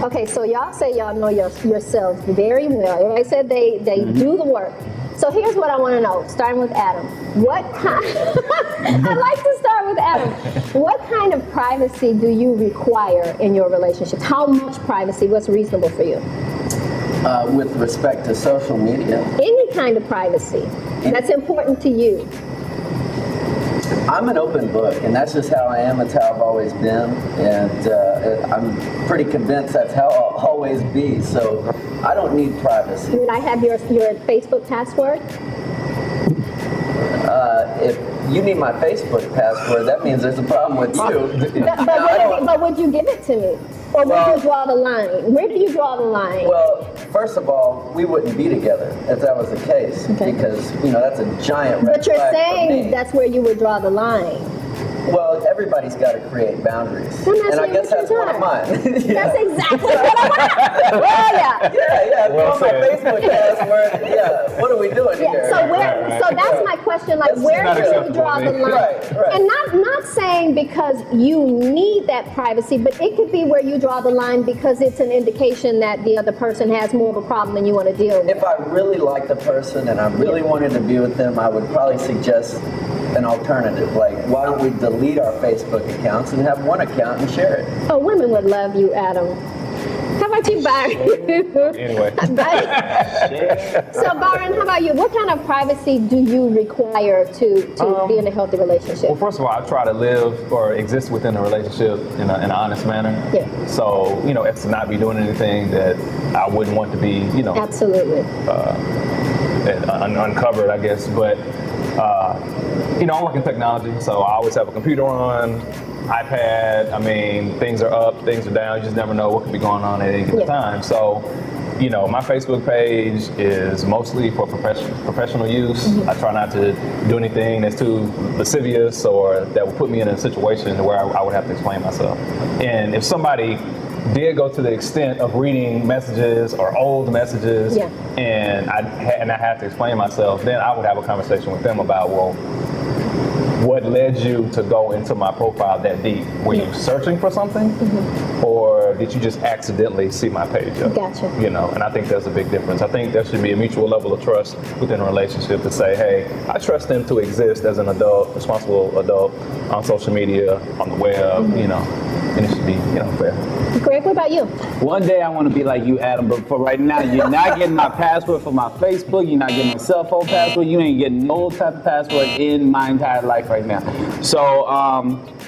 Okay, so y'all say y'all know yourselves very well. Everybody said they do the work. So here's what I want to know, starting with Adam. What kind, I like to start with Adam. What kind of privacy do you require in your relationship? How much privacy? What's reasonable for you? With respect to social media? Any kind of privacy that's important to you. I'm an open book, and that's just how I am. It's how I've always been, and I'm pretty convinced that's how I'll always be. So I don't need privacy. Would I have your Facebook password? If you need my Facebook password, that means there's a problem with you. But would you give it to me? Or would you draw the line? Where do you draw the line? Well, first of all, we wouldn't be together if that was the case, because that's a giant red But you're flag for saying me. that's where you would draw the line. Well, everybody's got to create boundaries, and I guess that's one of mine. That's exactly what I want. Well, Yeah. Well, my Facebook password. Yeah. What are we doing here? So that's my question. Like, where do you draw the line? Right. And not saying because you need that privacy, but it could be where you draw the line because it's an indication that the other person has more of a problem than you want to deal with. If I really like the person and I really wanted to be with them, I would probably suggest an alternative. Like, why don't we delete our Facebook accounts and have one account and share it? Oh, women would love you, Adam. How about you, Byron? Anyway. So, Byron, how about you? What kind of privacy do you require to be in a healthy relationship? Well, first of all, I try to live or exist within a relationship in an honest manner. Yeah. So, as to not be doing anything that I wouldn't want to be, Absolutely. Uncovered, I guess. But, I work in technology, so I always have a computer on, iPad. I mean, things are up, things are down. You just never know what could be going on at any given time. So, my Facebook page is mostly for professional use. I try not to do anything that's too lascivious or that would put me in a situation where I would have to explain myself. And if somebody did go to the extent of reading messages or old messages, and I had to explain myself, then I would have a conversation with them about, well, what led you to go into my profile that deep? Were you searching for something, or did you just accidentally see my page up? Gotcha. And I think there's a big difference. I think there should be a mutual level of trust within a relationship to say, hey, I trust them to exist as an adult, responsible adult on social media, on the web, and it should be, fair. Greg, what about you? One day I want to be like you, Adam, but for right now, you're not getting my password for my Facebook, you're not getting my cell phone password, you ain't getting no type of password in my entire life right now. So,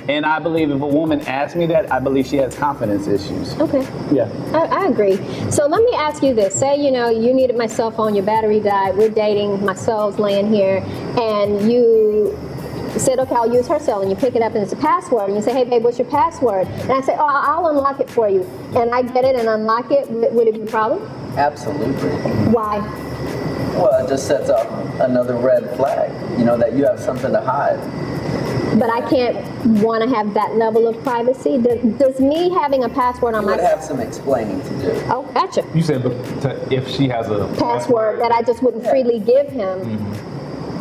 and I believe if a woman asks me that, I believe she has confidence issues. Okay. Yeah. I agree. So let me ask you this. Say, you needed my cell phone, your battery died, we're dating, my cell's laying here, and you said, okay, I'll use her cell, and you pick it up and it's a password, and you say, hey babe, what's your password? And I say, oh, I'll unlock it for you. And I get it and unlock it, would it be a problem? Absolutely. Why? Well, it just sets off another red flag, that you have something to hide. But I can't want to have that level of privacy. Does me having a password on You my would have some explaining to do. Oh, gotcha. You said if she has a Password that I just wouldn't freely give him.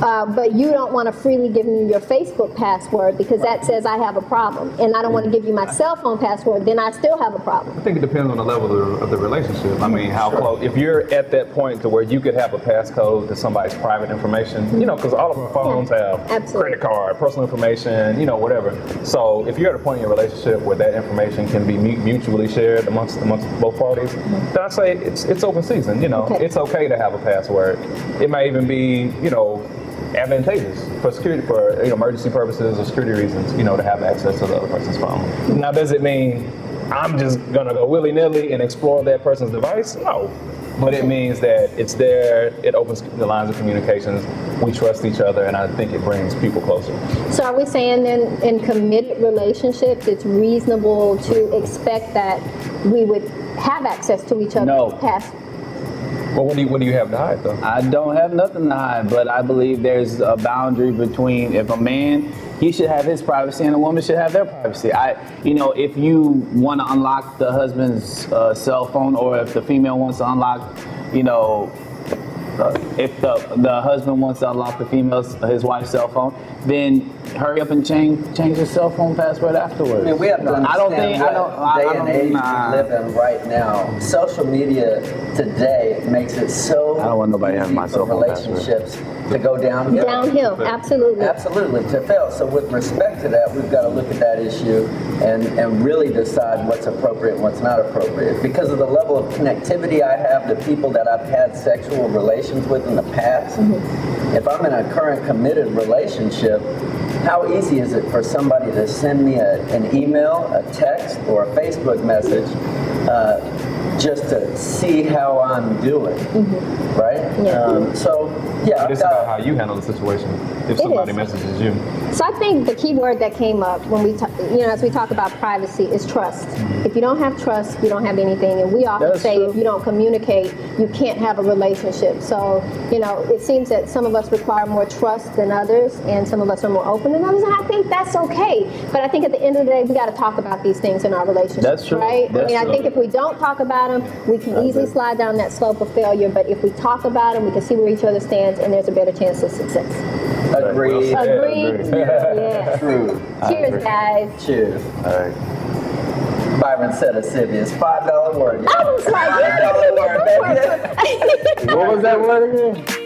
But you don't want to freely give me your Facebook password because that says I have a problem, and I don't want to give you my cell phone password, then I still have a problem. I think it depends on the level of the relationship. I mean, how close. If you're at that point to where you could have a passcode to somebody's private information, because all of our phones have credit card, personal information, whatever. So if you're at a point in your relationship where that information can be mutually shared amongst both parties, then I say it's open season. It's okay to have a password. It may even be, advantageous for security, for emergency purposes or security reasons, to have access to the other person's phone. Now, does it mean I'm just gonna go willy-nilly and explore that person's device? No. But it means that it's there, it opens the lines of communications, we trust each other, and I think it brings people closer. So are we saying then in committed relationships it's reasonable to expect that we would have access to each other's No. past? Well, what do you have to hide, though? I don't have nothing to hide, but I believe there's a boundary between if a man he should have his privacy and the woman should have their privacy. If you want to unlock the husband's cell phone, or if the female wants to unlock, if the husband wants to unlock his wife's cell phone, then hurry up and change his cell phone password afterwards. I mean, we have to understand what day and age nah. we live in right now. Social media today makes it so I don't want nobody easy having my for cell phone relationships to go downhill. Downhill, absolutely. Absolutely, to fail. So with respect to that, we've got to look at that issue and really decide what's appropriate and what's not appropriate. Because of the level of connectivity I have to people that I've had sexual relations with in the past, if I'm in a current committed relationship, how easy is it for somebody to send me an email, a text, or a Facebook message just to see how I'm doing, right? Yeah. It's about how you handle the situation if somebody is. messages you. So I think the key word that came up when we, as we talk about privacy, is trust. If you don't have trust, you don't have anything. And we often That's say true. if you don't communicate, you can't have a relationship. So, it seems that some of us require more trust than others, and some of us are more open than others, and I think that's okay. But I think at the end of the day, we got to talk about these things in our relationship. That's true. Right? That's I true. think if we don't talk about them, we can easily slide down that slope of failure. But if we talk about them, we can see where each other stands, and there's a better chance of success. Agreed. Agreed? Yeah. True. Cheers, guys. Cheers. All right. Byron said a serious $5 word. I was like, $5 word, baby. What was that word again?